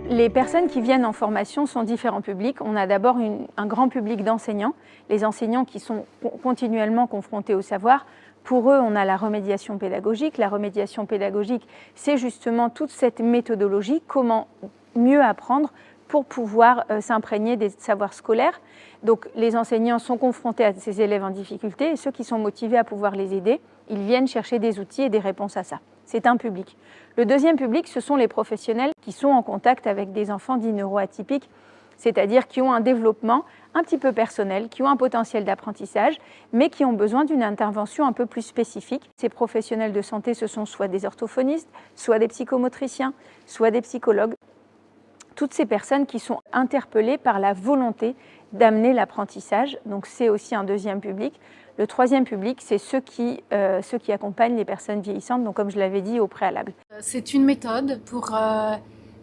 Les personnes qui viennent en formation sont différents publics. On a d'abord un grand public d'enseignants, les enseignants qui sont continuellement confrontés au savoir. Pour eux, on a la remédiation pédagogique. La remédiation pédagogique, c'est justement toute cette méthodologie, comment mieux apprendre pour pouvoir s'imprégner des savoirs scolaires. Donc les enseignants sont confrontés à ces élèves en difficulté et ceux qui sont motivés à pouvoir les aider, ils viennent chercher des outils et des réponses à ça. C'est un public. Le deuxième public, ce sont les professionnels qui sont en contact avec des enfants dits neuroatypiques, c'est-à-dire qui ont un développement un petit peu personnel, qui ont un potentiel d'apprentissage, mais qui ont besoin d'une intervention un peu plus spécifique. Ces professionnels de santé, ce sont soit des orthophonistes, soit des psychomotriciens, soit des psychologues. Toutes ces personnes qui sont interpellées par la volonté d'amener l'apprentissage. Donc c'est aussi un deuxième public. Le troisième public, c'est ceux qui accompagnent les personnes vieillissantes, donc comme je l'avais dit au préalable. C'est une méthode pour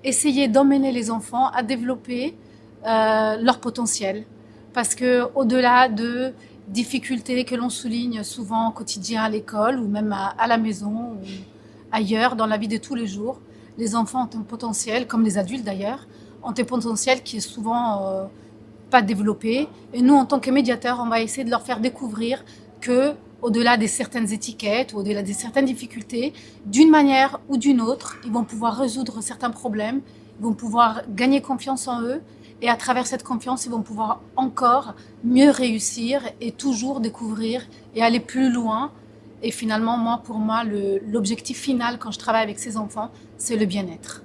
essayer d'emmener les enfants à développer leur potentiel. Parce qu'au-delà de difficultés que l'on souligne souvent au quotidien à l'école ou même à la maison ou ailleurs dans la vie de tous les jours, les enfants ont un potentiel, comme les adultes d'ailleurs, ont un potentiel qui est souvent pas développé. Et nous, en tant que médiateurs, on va essayer de leur faire découvrir que, au-delà de certaines étiquettes, ou au-delà de certaines difficultés, d'une manière ou d'une autre, ils vont pouvoir résoudre certains problèmes, ils vont pouvoir gagner confiance en eux, et à travers cette confiance, ils vont pouvoir encore mieux réussir et toujours découvrir et aller plus loin. Et finalement, pour moi, l'objectif final quand je travaille avec ces enfants, c'est le bien-être.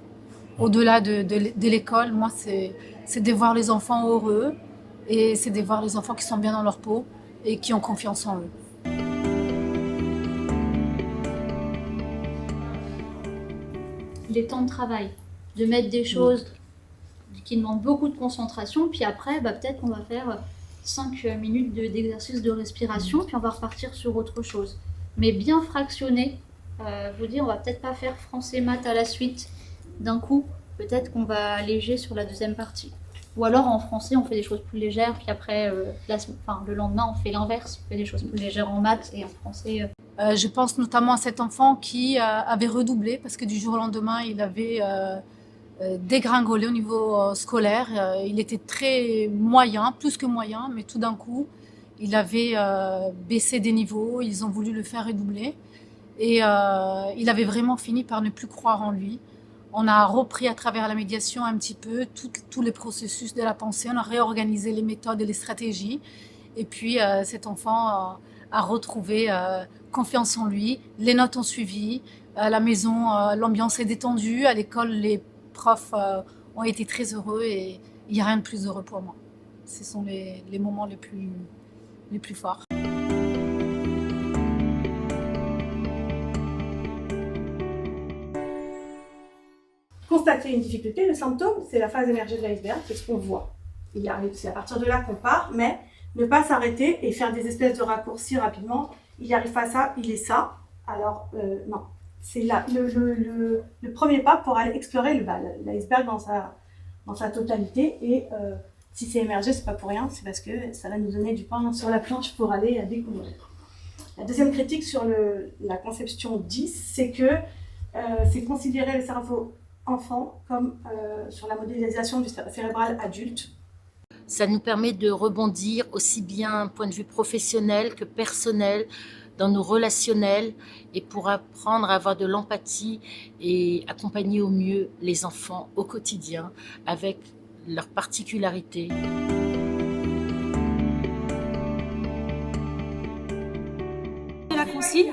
Au-delà de l'école, moi, c'est de voir les enfants heureux et c'est de voir les enfants qui sont bien dans leur peau et qui ont confiance en eux. Les temps de travail, de mettre des choses qui demandent beaucoup de concentration, puis après, peut-être qu'on va faire 5 minutes d'exercice de respiration, puis on va repartir sur autre chose. Mais bien fractionner, vous dire, on va peut-être pas faire français maths à la suite d'un coup, peut-être qu'on va alléger sur la deuxième partie. Ou alors en français, on fait des choses plus légères, puis après, le lendemain, on fait l'inverse, on fait des choses plus légères en maths et en français. Je pense notamment à cet enfant qui avait redoublé parce que du jour au lendemain, il avait dégringolé au niveau scolaire. Il était très moyen, plus que moyen, mais tout d'un coup, il avait baissé des niveaux, ils ont voulu le faire redoubler. Et il avait vraiment fini par ne plus croire en lui. On a repris à travers la médiation un petit peu tous les processus de la pensée, on a réorganisé les méthodes et les stratégies. Et puis cet enfant a retrouvé confiance en lui, les notes ont suivi, à la maison l'ambiance est détendue, à l'école les profs ont été très heureux et il n'y a rien de plus heureux pour moi. Ce sont les moments les plus forts. Constater une difficulté, le symptôme, c'est la phase émergée de l'iceberg, c'est ce qu'on voit. C'est à partir de là qu'on part, mais ne pas s'arrêter et faire des espèces de raccourcis rapidement. Il arrive pas à ça, il est ça. Alors, non. C'est le premier pas pour aller explorer l'iceberg dans sa totalité. Et si c'est émergé, c'est pas pour rien, c'est parce que ça va nous donner du pain sur la planche pour aller à découvrir. La deuxième critique sur la conception 10, c'est que c'est considérer le cerveau enfant comme sur la modélisation du cérébral adulte. Ça nous permet de rebondir aussi bien d'un point de vue professionnel que personnel, dans nos relationnels, et pour apprendre à avoir de l'empathie et accompagner au mieux les enfants au quotidien avec leurs particularités. La consigne,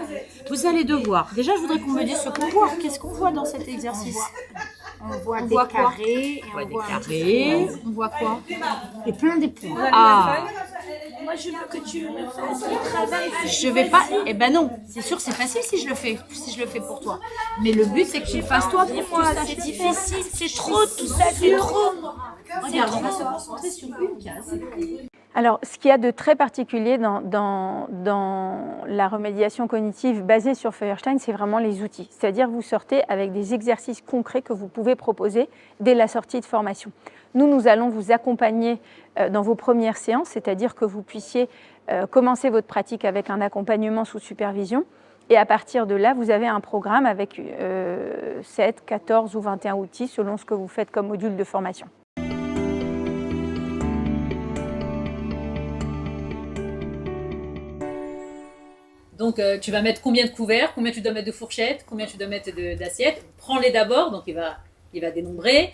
vous allez devoir. Déjà, je voudrais qu'on me dise ce qu'on voit. Qu'est-ce qu'on voit dans cet exercice? On voit des carrés, On voit des carrés. On voit quoi? et plein des points. Ah, Moi, je veux que tu me fasses le travail. je vais pas. Eh ben non, c'est sûr, c'est facile si je le fais pour toi. Mais le but, c'est que tu le fasses toi pour moi. C'est difficile, c'est trop tout ça, c'est trop. Regarde, on va se concentrer sur une case. Alors, ce qu'il y a de très particulier dans la remédiation cognitive basée sur Feuerstein, c'est vraiment les outils. C'est-à-dire vous sortez avec des exercices concrets que vous pouvez proposer dès la sortie de formation. Nous allons vous accompagner dans vos premières séances, c'est-à-dire que vous puissiez commencer votre pratique avec un accompagnement sous supervision. Et à partir de là, vous avez un programme avec 7, 14 ou 21 outils selon ce que vous faites comme module de formation. Donc, tu vas mettre combien de couverts, combien tu dois mettre de fourchettes, combien tu dois mettre d'assiettes. Prends-les d'abord, donc il va dénombrer.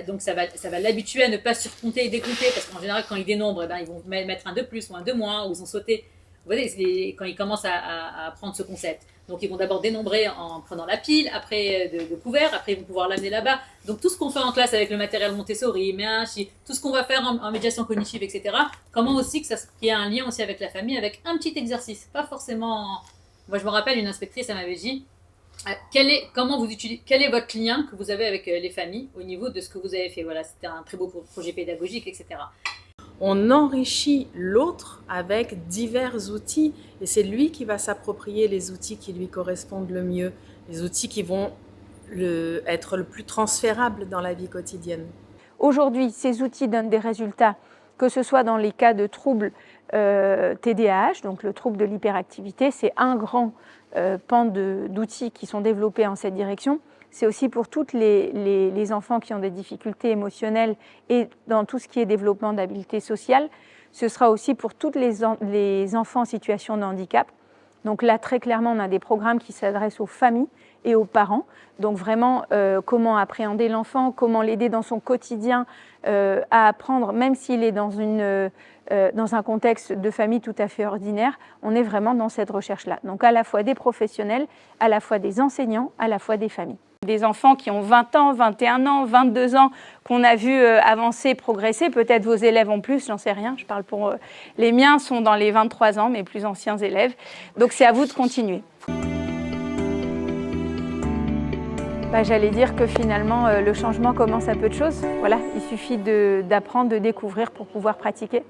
Donc ça va l'habituer à ne pas surcompter et décompter, parce qu'en général, quand ils dénombrent, ils vont mettre un de plus ou un de moins, ou ils ont sauté. Vous voyez, quand ils commencent à apprendre ce concept. Donc, ils vont d'abord dénombrer en prenant la pile, après de couverts, après ils vont pouvoir l'amener là-bas. Donc, tout ce qu'on fait en classe avec le matériel Montessori, tout ce qu'on va faire en médiation cognitive, etc. Comment aussi qu'il y a un lien aussi avec la famille, avec un petit exercice. Pas forcément... Moi, je me rappelle, une inspectrice, elle m'avait dit, quel est votre lien que vous avez avec les familles au niveau de ce que vous avez fait. Voilà, c'était un très beau projet pédagogique, etc. On enrichit l'autre avec divers outils et c'est lui qui va s'approprier les outils qui lui correspondent le mieux, les outils qui vont être le plus transférables dans la vie quotidienne. Aujourd'hui, ces outils donnent des résultats, que ce soit dans les cas de troubles TDAH, donc le trouble de l'hyperactivité, c'est un grand pan d'outils qui sont développés en cette direction. C'est aussi pour tous les enfants qui ont des difficultés émotionnelles et dans tout ce qui est développement d'habiletés sociales. Ce sera aussi pour tous les enfants en situation de handicap. Donc là, très clairement, on a des programmes qui s'adressent aux familles et aux parents. Donc vraiment, comment appréhender l'enfant, comment l'aider dans son quotidien à apprendre, même s'il est dans un contexte de famille tout à fait ordinaire. On est vraiment dans cette recherche-là. Donc à la fois des professionnels, à la fois des enseignants, à la fois des familles. Des enfants qui ont 20 ans, 21 ans, 22 ans, qu'on a vu avancer, progresser. Peut-être vos élèves ont plus, j'en sais rien. Je parle pour les miens sont dans les 23 ans, mes plus anciens élèves. Donc c'est à vous de continuer. J'allais dire que finalement, le changement commence à peu de choses. Voilà, il suffit d'apprendre, de découvrir pour pouvoir pratiquer.